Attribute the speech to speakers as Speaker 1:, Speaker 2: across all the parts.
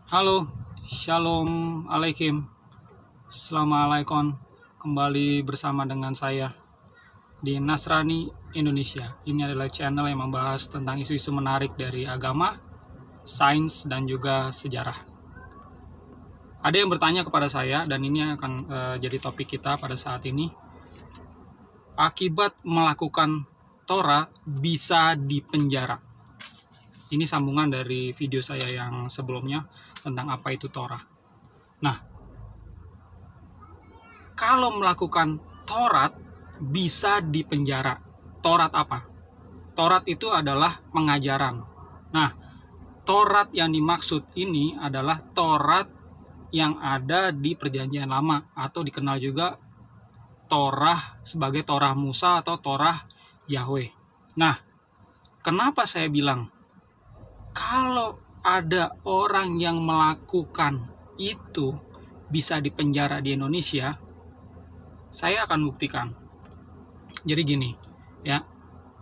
Speaker 1: Halo, Shalom Alaikum, Assalamualaikum. Kembali bersama dengan saya di Nasrani Indonesia. Ini adalah channel yang membahas tentang isu-isu menarik dari agama, sains, dan juga sejarah. Ada yang bertanya kepada saya, dan ini akan jadi topik kita pada saat ini. Akibat melakukan Torah bisa dipenjara. Ini sambungan dari video saya yang sebelumnya tentang apa itu Torah. Nah, kalau melakukan Taurat bisa dipenjara. Taurat apa? Taurat itu adalah pengajaran. Nah, Taurat yang dimaksud ini adalah Taurat yang ada di Perjanjian Lama atau dikenal juga Torah sebagai Torah Musa atau Torah Yahweh. Nah, kenapa saya bilang kalau ada orang yang melakukan itu bisa dipenjara di Indonesia, saya akan buktikan. Jadi gini, ya,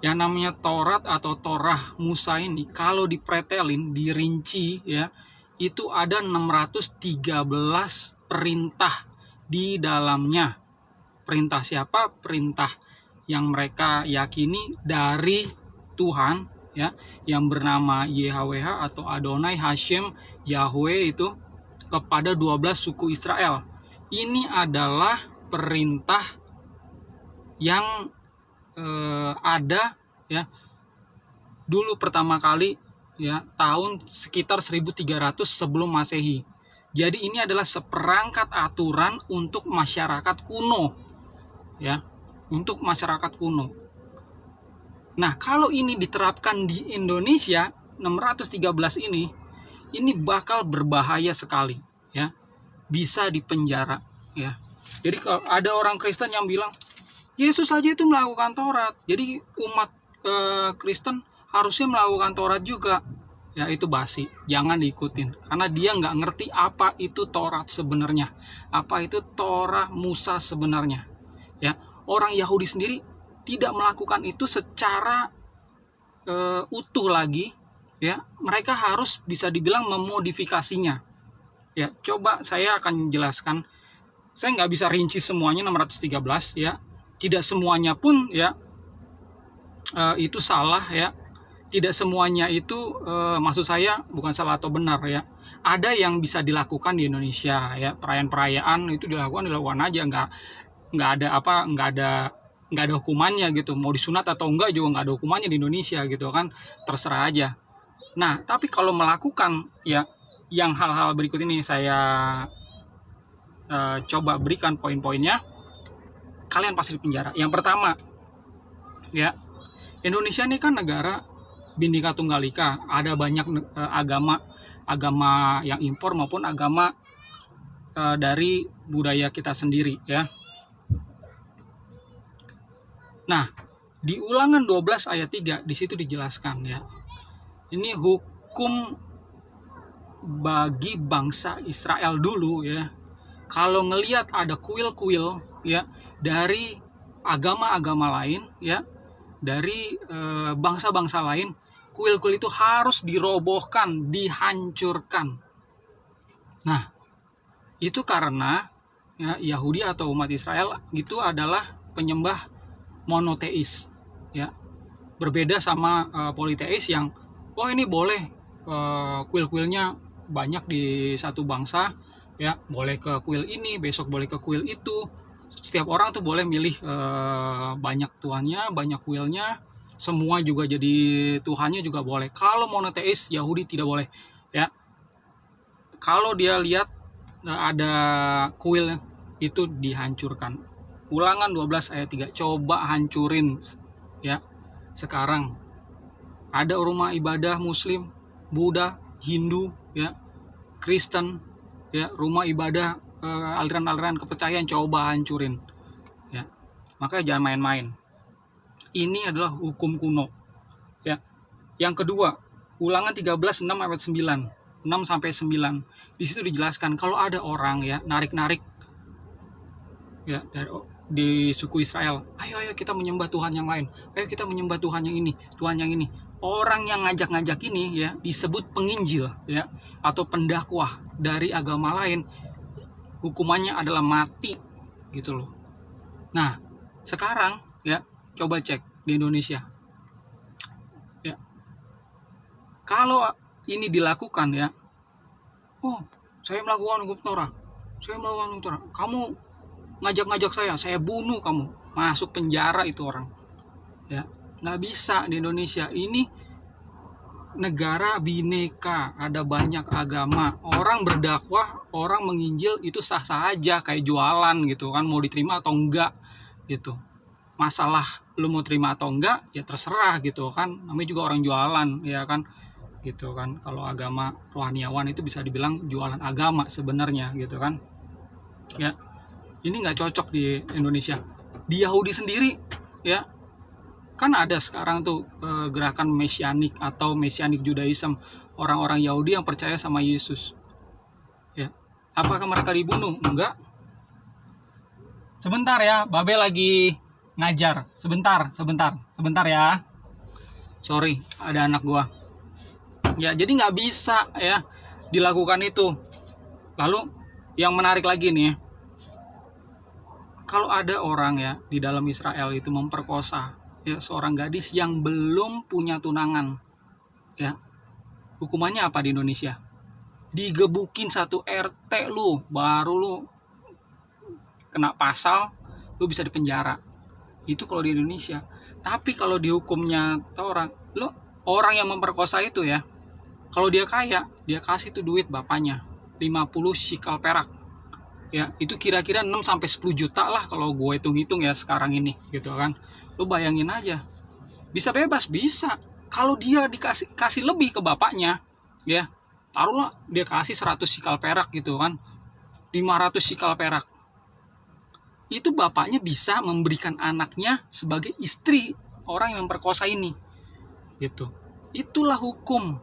Speaker 1: yang namanya Taurat atau Torah Musa ini kalau dipretelin, dirinci, ya, itu ada 613 perintah di dalamnya. Perintah siapa? Perintah yang mereka yakini dari Tuhan, ya, yang bernama YHWH atau Adonai Hashem Yahweh itu kepada 12 suku Israel. Ini adalah perintah yang ada, ya, dulu pertama kali, ya, tahun sekitar 1300 sebelum Masehi. Jadi ini adalah seperangkat aturan untuk masyarakat kuno, ya, untuk masyarakat kuno. Nah, kalau ini diterapkan di Indonesia, 613 ini bakal berbahaya sekali, ya. Bisa dipenjara, ya. Jadi kalau ada orang Kristen yang bilang, Yesus saja itu melakukan Taurat, jadi umat Kristen harusnya melakukan Taurat juga. Ya, itu basi, jangan diikutin. Karena dia nggak ngerti apa itu Taurat sebenarnya. Apa itu Torah Musa sebenarnya. Ya, orang Yahudi sendiri tidak melakukan itu secara utuh lagi, ya. Mereka harus bisa dibilang memodifikasinya, ya. Coba saya akan jelaskan. Saya nggak bisa rinci semuanya 613, ya. Tidak semuanya pun, ya, itu salah, ya. Tidak semuanya itu maksud saya bukan salah atau benar, ya. Ada yang bisa dilakukan di Indonesia, ya. Perayaan-perayaan itu dilakukan aja, nggak ada hukumannya gitu. Mau disunat atau enggak juga nggak ada hukumannya di Indonesia gitu kan, terserah aja. Nah, tapi kalau melakukan, ya, yang hal-hal berikut ini saya coba berikan poin-poinnya, kalian pasti dipenjara. Yang pertama, ya, Indonesia ini kan negara Bhinneka Tunggal Ika, ada banyak agama yang impor maupun agama dari budaya kita sendiri, ya. Nah, di Ulangan 12 ayat 3 di situ dijelaskan, ya. Ini hukum bagi bangsa Israel dulu, ya. Kalau ngelihat ada kuil-kuil, ya, dari agama-agama lain, ya, dari bangsa-bangsa lain, kuil-kuil itu harus dirobohkan, dihancurkan. Nah, itu karena, ya, Yahudi atau umat Israel itu adalah penyembah monoteis, ya, berbeda sama politeis yang ini boleh kuil-kuilnya banyak di satu bangsa, ya, boleh ke kuil ini, besok boleh ke kuil itu. Setiap orang tuh boleh milih banyak tuannya, banyak kuilnya, semua juga jadi tuhannya juga boleh. Kalau monoteis Yahudi tidak boleh, ya. Kalau dia lihat ada kuil itu dihancurkan. Ulangan 12 ayat 3, coba hancurin, ya. Sekarang ada rumah ibadah Muslim, Buddha, Hindu, ya, Kristen, ya, rumah ibadah aliran-aliran kepercayaan, coba hancurin, ya. Makanya jangan main-main. Ini adalah hukum kuno, ya. Yang kedua, Ulangan 13 6 ayat 9, 6 sampai 9. Di situ dijelaskan kalau ada orang, ya, narik-narik, ya, di suku Israel, ayo kita menyembah Tuhan yang lain, ayo kita menyembah Tuhan yang ini, Tuhan yang ini. orang yang ngajak-ngajak ini ya disebut penginjil ya atau pendakwah dari agama lain, hukumannya adalah mati gitu loh. Nah, sekarang ya coba cek di Indonesia. Ya. Kalau ini dilakukan ya, oh, saya melakukan hukum Torah. Saya melakukan hukum Torah. Kamu ngajak-ngajak saya bunuh kamu. Masuk penjara itu orang. Ya, nggak bisa di Indonesia. Ini negara bineka, ada banyak agama. Orang berdakwah, orang menginjil itu sah-sah aja, kayak jualan gitu kan, mau diterima atau enggak gitu. Masalah lu mau terima atau enggak ya terserah gitu kan, namanya juga orang jualan ya kan gitu kan. Kalau agama rohaniawan itu bisa dibilang jualan agama sebenarnya gitu kan ya. Ini nggak cocok di Indonesia. Di Yahudi sendiri ya kan ada sekarang tuh gerakan mesianik atau mesianik Judaism, orang-orang Yahudi yang percaya sama Yesus ya. Apakah mereka dibunuh? Enggak. Sebentar ya, Babe lagi ngajar. Sebentar ya. Sorry, ada anak gua. Ya, jadi nggak bisa ya dilakukan itu. Lalu yang menarik lagi nih, kalau ada orang ya di dalam Israel itu memperkosa ya seorang gadis yang belum punya tunangan, ya hukumannya apa di Indonesia? Digebukin satu RT lu, baru lu kena pasal, lu bisa dipenjara. Itu kalau di Indonesia. Tapi kalau dihukumnya orang, lu orang yang memperkosa itu ya, kalau dia kaya, dia kasih tuh duit bapaknya 50 shikal perak. Ya, itu kira-kira 6 sampai 10 juta lah kalau gue hitung-hitung ya sekarang ini gitu kan. Lu bayangin aja. Bisa bebas, bisa. Kalau dia kasih lebih ke bapaknya, ya, taruhlah dia kasih 100 shikal perak gitu kan. 500 shikal perak. Itu bapaknya bisa memberikan anaknya sebagai istri orang yang memperkosa ini. Gitu. Itulah hukum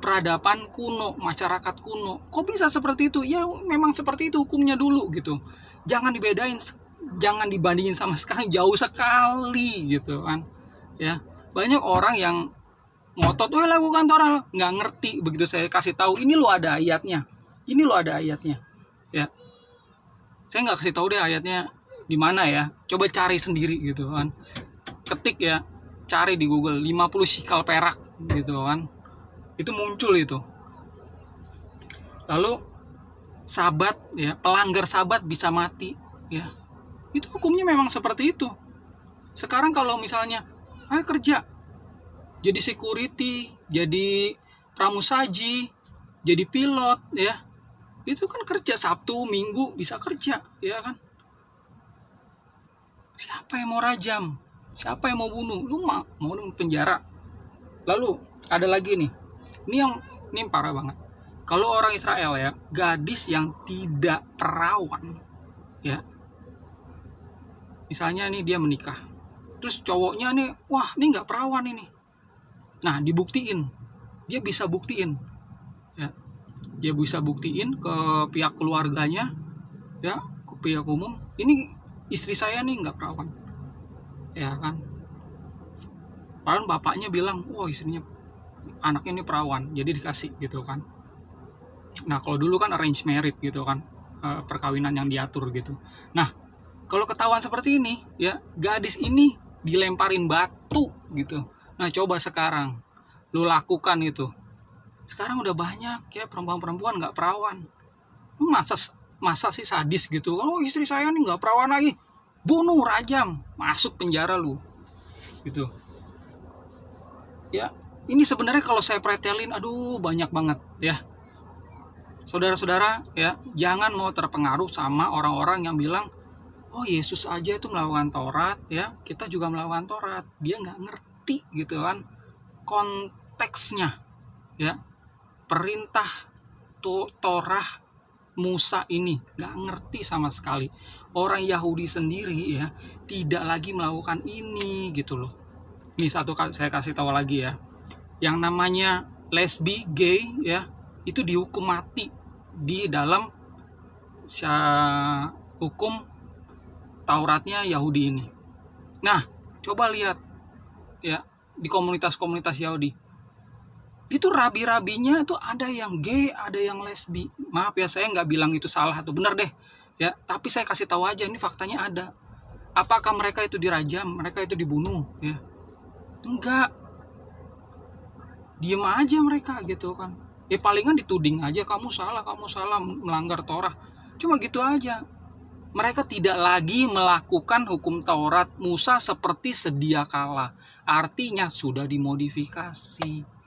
Speaker 1: peradaban kuno, masyarakat kuno. Kok bisa seperti itu? Ya memang seperti itu hukumnya dulu gitu. Jangan dibedain, jangan dibandingin sama sekarang, jauh sekali gitu kan. Ya, banyak orang yang ngotot, lakukan Torah, nggak ngerti. Begitu saya kasih tahu, ini lo ada ayatnya. Ini lo ada ayatnya. Ya. Saya nggak kasih tahu deh ayatnya di mana ya. Coba cari sendiri gitu kan. Ketik ya, cari di Google 50 shikal perak gitu kan. Itu muncul itu. Lalu sabat ya, pelanggar sabat bisa mati ya. Itu hukumnya memang seperti itu. Sekarang kalau misalnya kerja jadi security, jadi pramusaji, jadi pilot ya. Itu kan kerja Sabtu, Minggu bisa kerja ya kan. Siapa yang mau rajam? Siapa yang mau bunuh? Lu mau penjara. Lalu ada lagi nih. Ini parah banget. Kalau orang Israel ya, gadis yang tidak perawan ya. Misalnya nih dia menikah. Terus cowoknya nih, wah ini nggak perawan ini. Nah dibuktiin. Dia bisa buktiin. Ya. Dia bisa buktiin ke pihak keluarganya. Ya, ke pihak umum. Ini istri saya nih nggak perawan. Ya kan. Padahal bapaknya bilang, wah istrinya, anaknya ini perawan, jadi dikasih gitu kan. Nah kalau dulu kan arrange marriage gitu kan, perkawinan yang diatur gitu. Nah kalau ketahuan seperti ini ya, gadis ini dilemparin batu gitu. Nah coba sekarang lu lakukan itu. Sekarang udah banyak ya perempuan-perempuan nggak perawan. Masa sih sadis gitu. Oh istri saya nih nggak perawan lagi, bunuh, rajam, masuk penjara lu gitu ya. Ini sebenarnya kalau saya pretelin, aduh banyak banget ya. Saudara-saudara ya, jangan mau terpengaruh sama orang-orang yang bilang, oh Yesus aja itu melakukan Taurat ya, kita juga melakukan Taurat. Dia nggak ngerti gitu kan konteksnya ya. Perintah Torah Musa ini nggak ngerti sama sekali. Orang Yahudi sendiri ya tidak lagi melakukan ini gitu loh. Ini satu saya kasih tahu lagi ya. Yang namanya lesbi, gay ya, itu dihukum mati di dalam hukum Tauratnya Yahudi ini. Nah, coba lihat ya, di komunitas-komunitas Yahudi. Itu rabi-rabinya itu ada yang gay, ada yang lesbi. Maaf ya, saya nggak bilang itu salah atau benar deh. Ya, tapi saya kasih tahu aja, ini faktanya ada. Apakah mereka itu dirajam, mereka itu dibunuh? Ya, enggak. Diem aja mereka gitu kan. Ya palingan dituding aja, kamu salah melanggar Torah. Cuma gitu aja. Mereka tidak lagi melakukan hukum Taurat Musa seperti sedia kala. Artinya sudah dimodifikasi.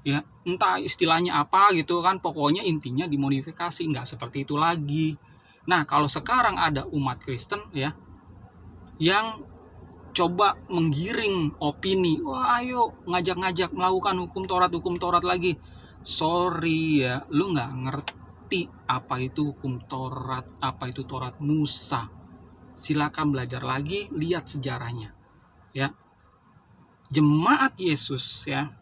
Speaker 1: Ya, entah istilahnya apa gitu kan, pokoknya intinya dimodifikasi, nggak seperti itu lagi. Nah, kalau sekarang ada umat Kristen ya yang coba menggiring opini, wah ayo ngajak-ngajak melakukan hukum Taurat lagi. Sorry ya, lu nggak ngerti apa itu hukum Taurat, apa itu Taurat Musa. Silakan belajar lagi, lihat sejarahnya. Ya. Jemaat Yesus ya,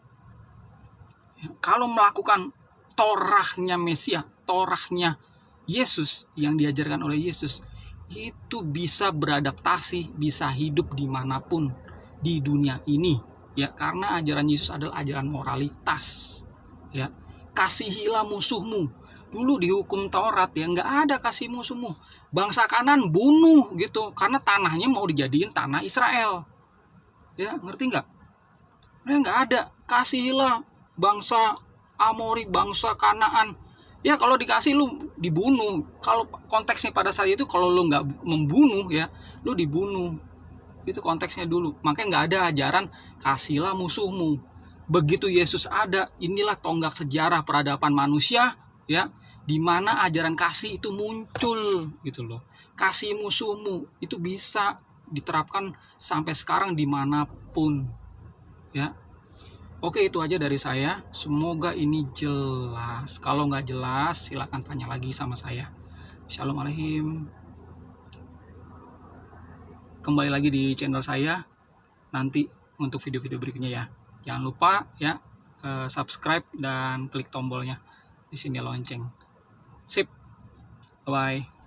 Speaker 1: kalau melakukan Torahnya Mesias, Torahnya Yesus yang diajarkan oleh Yesus, itu bisa beradaptasi, bisa hidup dimanapun di dunia ini, ya, karena ajaran Yesus adalah ajaran moralitas, ya. Kasihilah musuhmu. Dulu di hukum Taurat ya nggak ada kasih musuhmu. Bangsa Kanan bunuh gitu, karena tanahnya mau dijadiin tanah Israel, ya, ngerti nggak? Nggak ada kasihilah bangsa Amori, bangsa Kanaan. Ya kalau dikasih lu dibunuh. Kalau konteksnya pada saat itu, kalau lu nggak membunuh ya, lu dibunuh. Itu konteksnya dulu. Makanya nggak ada ajaran kasihlah musuhmu. Begitu Yesus ada, inilah tonggak sejarah peradaban manusia ya, di mana ajaran kasih itu muncul gitu loh. Kasih musuhmu itu bisa diterapkan sampai sekarang dimanapun ya. Oke, itu aja dari saya. Semoga ini jelas. Kalau nggak jelas, silakan tanya lagi sama saya. Shalom Aleichem. Kembali lagi di channel saya nanti untuk video-video berikutnya ya. Jangan lupa ya, subscribe dan klik tombolnya di sini lonceng. Sip. Bye.